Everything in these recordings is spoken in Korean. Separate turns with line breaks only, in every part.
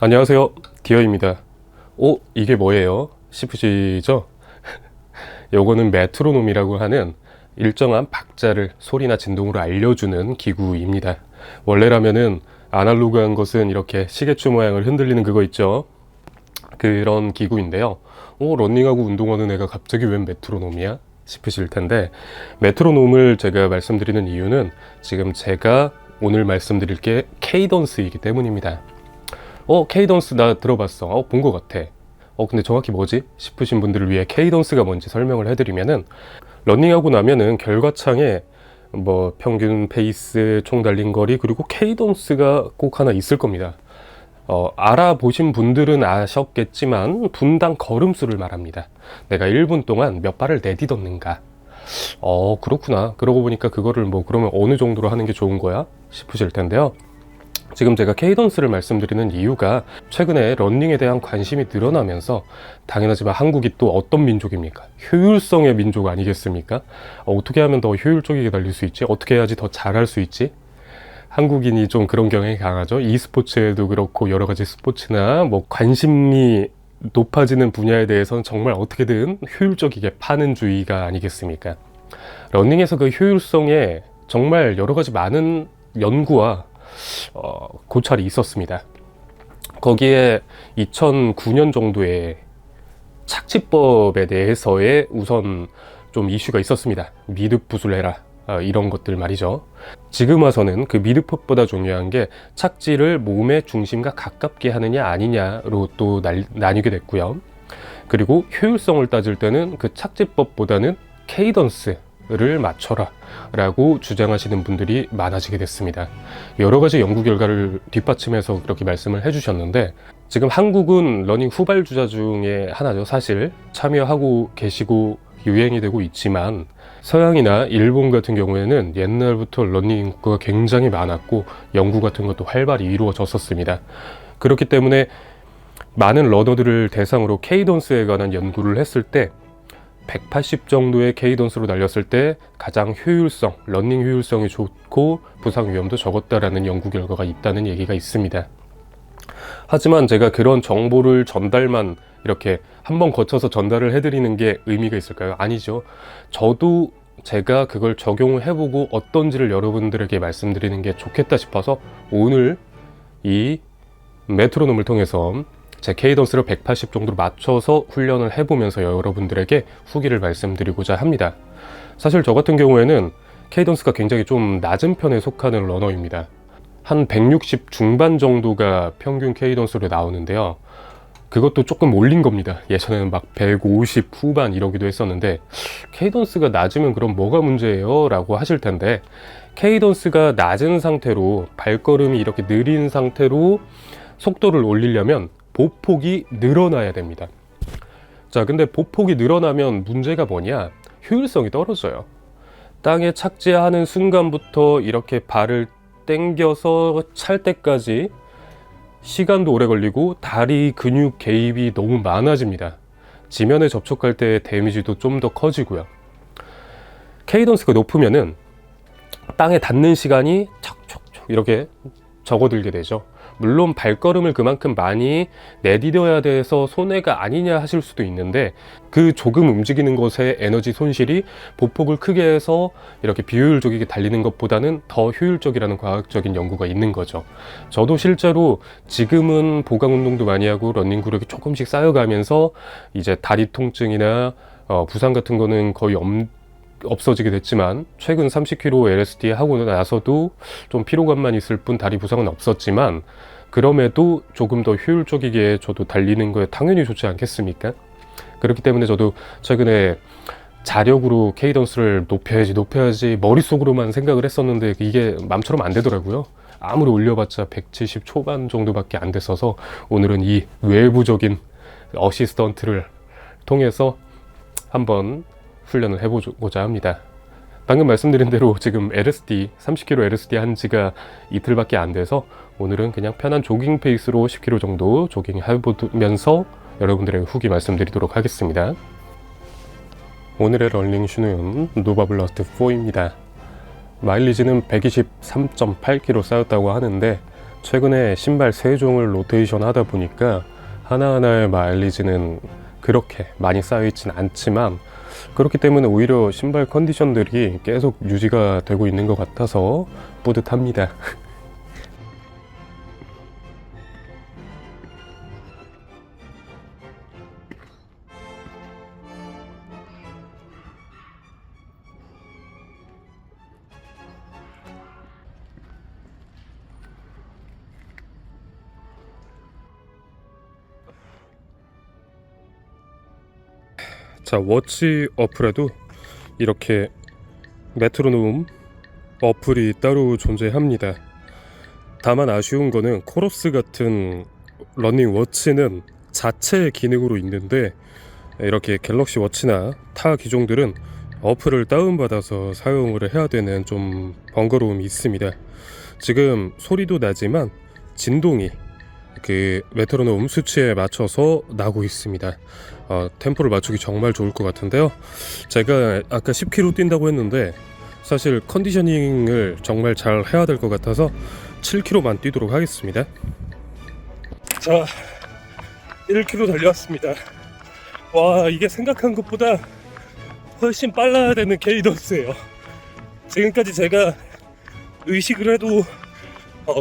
안녕하세요, 디어입니다. 이게 뭐예요? 싶으시죠? 요거는 메트로놈이라고 하는 일정한 박자를 소리나 진동으로 알려주는 기구입니다. 원래라면은 아날로그한 것은 이렇게 시계추 모양을 흔들리는 그거 있죠? 그런 기구인데요. 러닝하고 운동하는 애가 갑자기 웬 메트로놈이야? 싶으실 텐데, 메트로놈을 제가 말씀드리는 이유는 지금 제가 오늘 말씀드릴 게 케이던스이기 때문입니다. 케이던스 나 들어봤어. 본 것 같아. 근데 정확히 뭐지? 싶으신 분들을 위해 케이던스가 뭔지 설명을 해드리면은, 러닝하고 나면은 결과창에 뭐 평균 페이스, 총 달린 거리, 그리고 케이던스가 꼭 하나 있을 겁니다. 알아보신 분들은 아셨겠지만 분당 걸음수를 말합니다. 내가 1분 동안 몇 발을 내딛었는가. 그렇구나. 그러고 보니까 그거를 뭐 그러면 어느 정도로 하는 게 좋은 거야? 싶으실 텐데요. 지금 제가 케이던스를 말씀드리는 이유가 최근에 러닝에 대한 관심이 늘어나면서, 당연하지만 한국이 또 어떤 민족입니까? 효율성의 민족 아니겠습니까? 어떻게 하면 더 효율적이게 달릴 수 있지? 어떻게 해야지 더 잘할 수 있지? 한국인이 좀 그런 경향이 강하죠. e스포츠에도 그렇고 여러 가지 스포츠나 뭐 관심이 높아지는 분야에 대해서는 정말 어떻게든 효율적이게 파는 주의가 아니겠습니까? 러닝에서 그 효율성에 정말 여러 가지 많은 연구와 고찰이 있었습니다. 거기에 2009년 정도에 착지법에 대해서의 우선 좀 이슈가 있었습니다. 미드풋을 해라, 이런 것들 말이죠. 지금 와서는 그 미드풋보다 중요한 게 착지를 몸의 중심과 가깝게 하느냐 아니냐로 또 나뉘게 됐고요. 그리고 효율성을 따질 때는 그 착지법보다는 케이던스를 맞춰라 라고 주장하시는 분들이 많아지게 됐습니다. 여러 가지 연구 결과를 뒷받침해서 그렇게 말씀을 해주셨는데, 지금 한국은 러닝 후발주자 중에 하나죠. 사실 참여하고 계시고 유행이 되고 있지만, 서양이나 일본 같은 경우에는 옛날부터 러닝 인구가 굉장히 많았고 연구 같은 것도 활발히 이루어졌었습니다. 그렇기 때문에 많은 러너들을 대상으로 케이던스에 관한 연구를 했을 때 180 정도의 케이던스로 달렸을 때 가장 효율성, 러닝 효율성이 좋고 부상 위험도 적었다라는 연구 결과가 있다는 얘기가 있습니다. 하지만 제가 그런 정보를 전달만 이렇게 한번 거쳐서 전달을 해드리는 게 의미가 있을까요? 아니죠. 저도 제가 그걸 적용을 해보고 어떤지를 여러분들에게 말씀드리는 게 좋겠다 싶어서 오늘 이 메트로놈을 통해서 제 케이던스를 180 정도로 맞춰서 훈련을 해보면서 여러분들에게 후기를 말씀드리고자 합니다. 사실 저 같은 경우에는 케이던스가 굉장히 좀 낮은 편에 속하는 러너입니다. 한 160 중반 정도가 평균 케이던스로 나오는데요. 그것도 조금 올린 겁니다. 예전에는 막 150 후반 이러기도 했었는데, 케이던스가 낮으면 그럼 뭐가 문제예요? 라고 하실 텐데, 케이던스가 낮은 상태로 발걸음이 이렇게 느린 상태로 속도를 올리려면 보폭이 늘어나야 됩니다. 자, 근데 보폭이 늘어나면 문제가 뭐냐? 효율성이 떨어져요. 땅에 착지하는 순간부터 이렇게 발을 당겨서 찰 때까지 시간도 오래 걸리고 다리 근육 개입이 너무 많아집니다. 지면에 접촉할 때 데미지도 좀 더 커지고요. 케이던스가 높으면은 땅에 닿는 시간이 척척척 이렇게 적어들게 되죠. 물론 발걸음을 그만큼 많이 내디뎌야 돼서 손해가 아니냐 하실 수도 있는데, 그 조금 움직이는 것의 에너지 손실이 보폭을 크게 해서 이렇게 비효율적이게 달리는 것보다는 더 효율적이라는 과학적인 연구가 있는 거죠. 저도 실제로 지금은 보강 운동도 많이 하고 러닝 구력이 조금씩 쌓여가면서 이제 다리 통증이나 부상 같은 거는 거의 없어지게 됐지만, 최근 30km LSD 하고 나서도 좀 피로감만 있을 뿐 다리 부상은 없었지만, 그럼에도 조금 더 효율적이게 저도 달리는 거에 당연히 좋지 않겠습니까? 그렇기 때문에 저도 최근에 자력으로 케이던스를 높여야지 머릿속으로만 생각을 했었는데 이게 맘처럼 안 되더라고요. 아무리 올려봤자 170 초반 정도밖에 안 됐어서 오늘은 이 외부적인 어시스턴트를 통해서 한번 훈련을 해보고자 합니다. 방금 말씀드린 대로 지금 LSD, 30km LSD 한 지가 이틀밖에 안 돼서 오늘은 그냥 편한 조깅 페이스로 10km 정도 조깅 해보면서 여러분들에게 후기 말씀드리도록 하겠습니다. 오늘의 러닝 슈는 노바블라스트 4입니다. 마일리지는 123.8km 쌓였다고 하는데 최근에 신발 3종을 로테이션 하다 보니까 하나하나의 마일리지는 그렇게 많이 쌓여있진 않지만, 그렇기 때문에 오히려 신발 컨디션들이 계속 유지가 되고 있는 것 같아서 뿌듯합니다. 자, 워치 어플에도 이렇게 메트로놈 어플이 따로 존재합니다. 다만 아쉬운 거는 코러스 같은 러닝 워치는 자체 기능으로 있는데, 이렇게 갤럭시 워치나 타 기종들은 어플을 다운받아서 사용을 해야 되는 좀 번거로움이 있습니다. 지금 소리도 나지만 진동이 그 메트로놈 수치에 맞춰서 나고 있습니다. 템포를 맞추기 정말 좋을 것 같은데요. 제가 아까 10km 뛴다고 했는데 사실 컨디셔닝을 정말 잘 해야 될 것 같아서 7km만 뛰도록 하겠습니다. 자, 1km 달려왔습니다. 와, 이게 생각한 것보다 훨씬 빨라야 되는 케이던스예요. 지금까지 제가 의식을 해도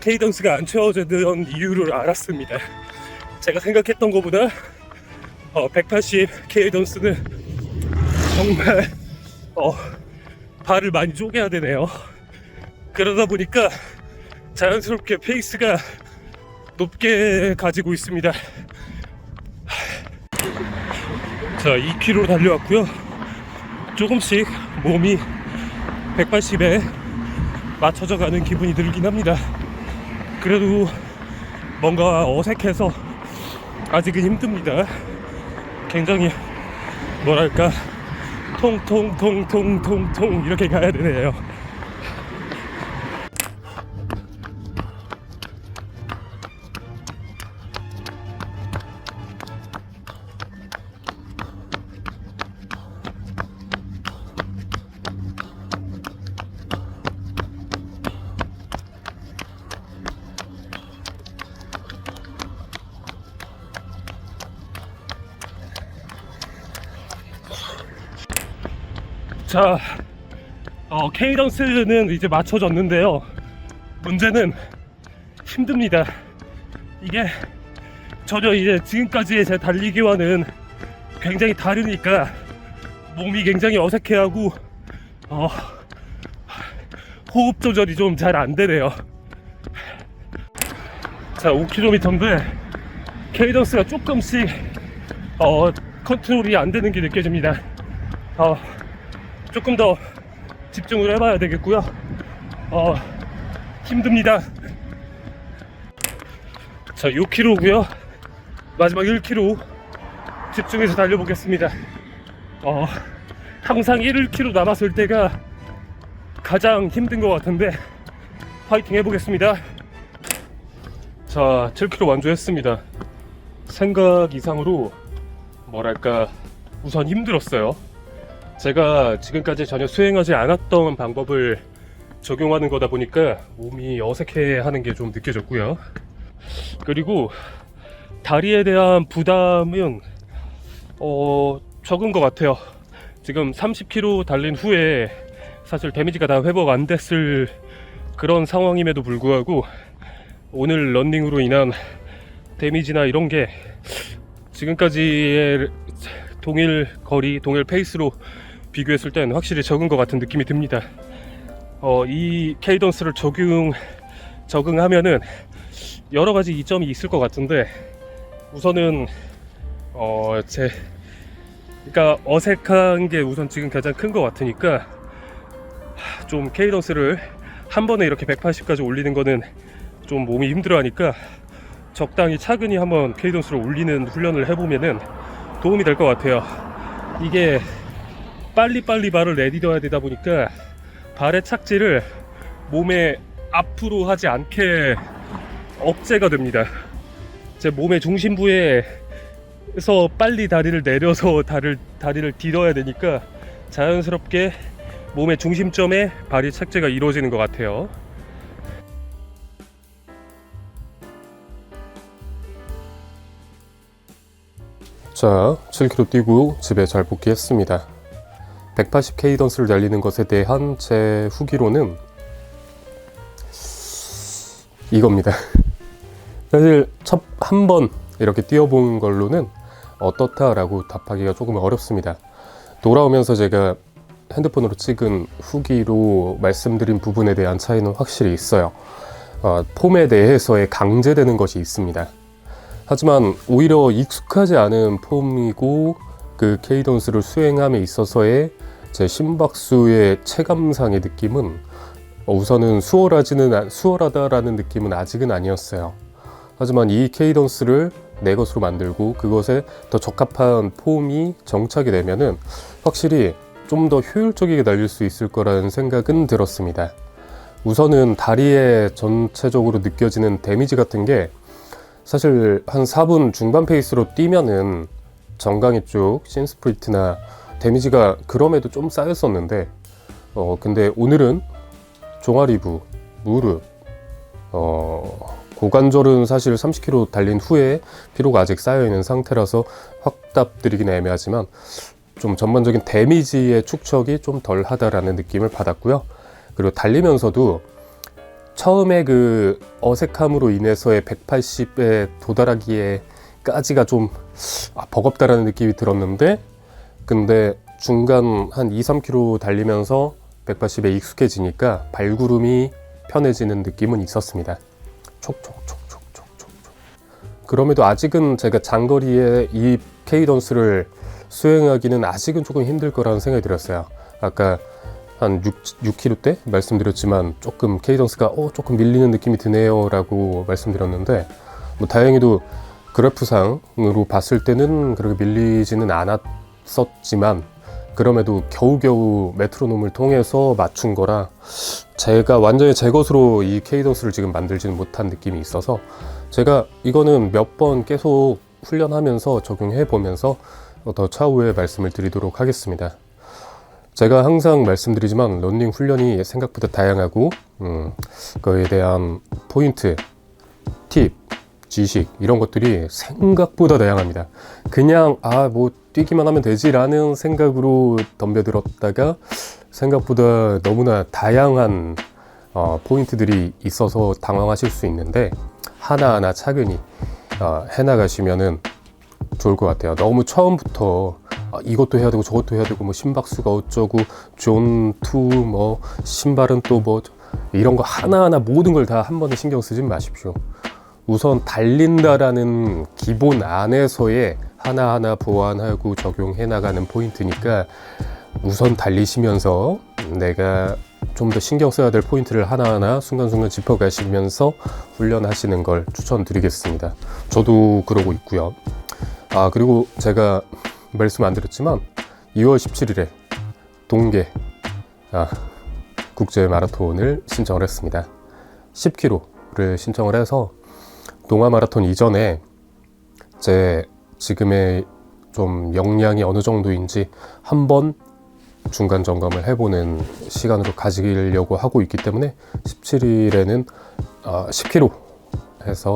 케이던스가 안 채워지던 이유를 알았습니다. 제가 생각했던 것보다 180 케이던스는 정말 발을 많이 쪼개야 되네요. 그러다 보니까 자연스럽게 페이스가 높게 가지고 있습니다. 자, 2km 달려왔고요. 조금씩 몸이 180에 맞춰져 가는 기분이 들긴 합니다. 그래도 뭔가 어색해서 아직은 힘듭니다. 굉장히 뭐랄까 통통통통통통 이렇게 가야 되네요. 자, 케이던스는 이제 맞춰졌는데요. 문제는 힘듭니다. 이게 전혀 이제 지금까지의 제 달리기와는 굉장히 다르니까 몸이 굉장히 어색해하고 호흡 조절이 좀 잘 안 되네요. 자, 5km인데 케이던스가 조금씩 컨트롤이 안 되는 게 느껴집니다. 조금 더 집중을 해봐야 되겠고요. 힘듭니다. 자, 6km고요. 마지막 1km 집중해서 달려보겠습니다. 항상 1km 남았을 때가 가장 힘든 것 같은데 파이팅 해보겠습니다. 자, 7km 완주했습니다. 생각 이상으로 뭐랄까 우선 힘들었어요. 제가 지금까지 전혀 수행하지 않았던 방법을 적용하는 거다 보니까 몸이 어색해하는 게 좀 느껴졌고요. 그리고 다리에 대한 부담은 적은 것 같아요. 지금 30km 달린 후에 사실 데미지가 다 회복 안 됐을 그런 상황임에도 불구하고 오늘 런닝으로 인한 데미지나 이런 게 지금까지의 동일 거리, 동일 페이스로 비교했을 땐 확실히 적은 것 같은 느낌이 듭니다. 이 케이던스를 적응하면은 여러 가지 이점이 있을 것 같은데, 우선은 그러니까 어색한 게 우선 지금 가장 큰 것 같으니까 좀 케이던스를 한 번에 이렇게 180까지 올리는 거는 좀 몸이 힘들어하니까 적당히 차근히 한번 케이던스를 올리는 훈련을 해보면은 도움이 될 것 같아요. 이게 빨리빨리 발을 내딛어야 되다 보니까 발의 착지를 몸의 앞으로 하지 않게 억제가 됩니다. 제 몸의 중심부에서 빨리 다리를 내려서 다리를 디뎌야 되니까 자연스럽게 몸의 중심점에 발이 착지가 이루어지는 것 같아요. 자, 7km 뛰고 집에 잘 복귀했습니다. 180 케이던스를 달리는 것에 대한 제 후기로는 이겁니다. 사실 한 번 이렇게 뛰어본 걸로는 어떻다라고 답하기가 조금 어렵습니다. 돌아오면서 제가 핸드폰으로 찍은 후기로 말씀드린 부분에 대한 차이는 확실히 있어요. 폼에 대해서의 강제되는 것이 있습니다. 하지만 오히려 익숙하지 않은 폼이고 그 케이던스를 수행함에 있어서의 제 심박수의 체감상의 느낌은 우선은 수월하다라는 느낌은 아직은 아니었어요. 하지만 이 케이던스를 내 것으로 만들고 그것에 더 적합한 폼이 정착이 되면은 확실히 좀 더 효율적이게 달릴 수 있을 거라는 생각은 들었습니다. 우선은 다리에 전체적으로 느껴지는 데미지 같은 게 사실 한 4분 중반 페이스로 뛰면은 정강이 쪽 신스프리트나 데미지가 그럼에도 좀 쌓였었는데 근데 오늘은 종아리부, 무릎, 고관절은 사실 30km 달린 후에 피로가 아직 쌓여있는 상태라서 확답드리긴 애매하지만 좀 전반적인 데미지의 축적이 좀 덜하다라는 느낌을 받았고요. 그리고 달리면서도 처음에 그 어색함으로 인해서의 180에 도달하기에까지가 좀 버겁다라는 느낌이 들었는데 근데 중간 한 2-3km 달리면서 180에 익숙해지니까 발구름이 편해지는 느낌은 있었습니다. 촉촉촉촉촉촉. 그럼에도 아직은 제가 장거리에 이 케이던스를 수행하기는 아직은 조금 힘들 거라는 생각이 들었어요. 아까 한 6km 대 말씀드렸지만 조금 케이던스가 조금 밀리는 느낌이 드네요 라고 말씀드렸는데 뭐 다행히도 그래프상으로 봤을 때는 그렇게 밀리지는 않았었지만 그럼에도 겨우겨우 메트로놈을 통해서 맞춘 거라 제가 완전히 제 것으로 이 케이던스를 지금 만들지는 못한 느낌이 있어서 제가 이거는 몇 번 계속 훈련하면서 적용해 보면서 더 차후에 말씀을 드리도록 하겠습니다. 제가 항상 말씀드리지만 러닝 훈련이 생각보다 다양하고 그거에 대한 포인트, 팁, 지식 이런 것들이 생각보다 다양합니다. 그냥 뭐 뛰기만 하면 되지라는 생각으로 덤벼들었다가 생각보다 너무나 다양한 포인트들이 있어서 당황하실 수 있는데 하나하나 차근히 해나가시면은 좋을 것 같아요. 너무 처음부터 이것도 해야 되고 저것도 해야 되고 뭐 심박수가 어쩌고 존2 뭐 신발은 또 뭐 이런 거 하나하나 모든 걸 다 한 번에 신경 쓰지 마십시오. 우선 달린다라는 기본 안에서의 하나하나 보완하고 적용해 나가는 포인트니까 우선 달리시면서 내가 좀 더 신경 써야 될 포인트를 하나하나 순간순간 짚어가시면서 훈련하시는 걸 추천드리겠습니다. 저도 그러고 있고요. 그리고 제가 말씀 안 드렸지만 2월 17일에 동계 국제 마라톤을 신청을 했습니다. 10km를 신청을 해서 동아 마라톤 이전에 제 지금의 좀 역량이 어느 정도인지 한번 중간 점검을 해보는 시간으로 가지려고 하고 있기 때문에 17일에는 10km 해서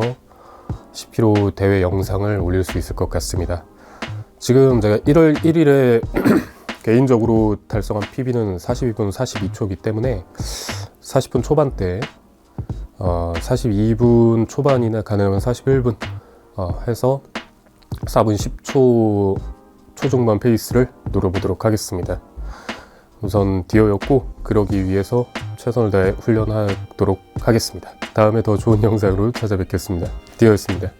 10km 대회 영상을 올릴 수 있을 것 같습니다. 지금 제가 1월 1일에 개인적으로 달성한 PB는 42분 42초이기 때문에 40분 초반대 42분 초반이나 가능하면 41분 해서 4분 10초 초중반 페이스를 노려보도록 하겠습니다. 우선 디어였고 그러기 위해서 최선을 다해 훈련하도록 하겠습니다. 다음에 더 좋은 영상으로 찾아뵙겠습니다. 디어였습니다.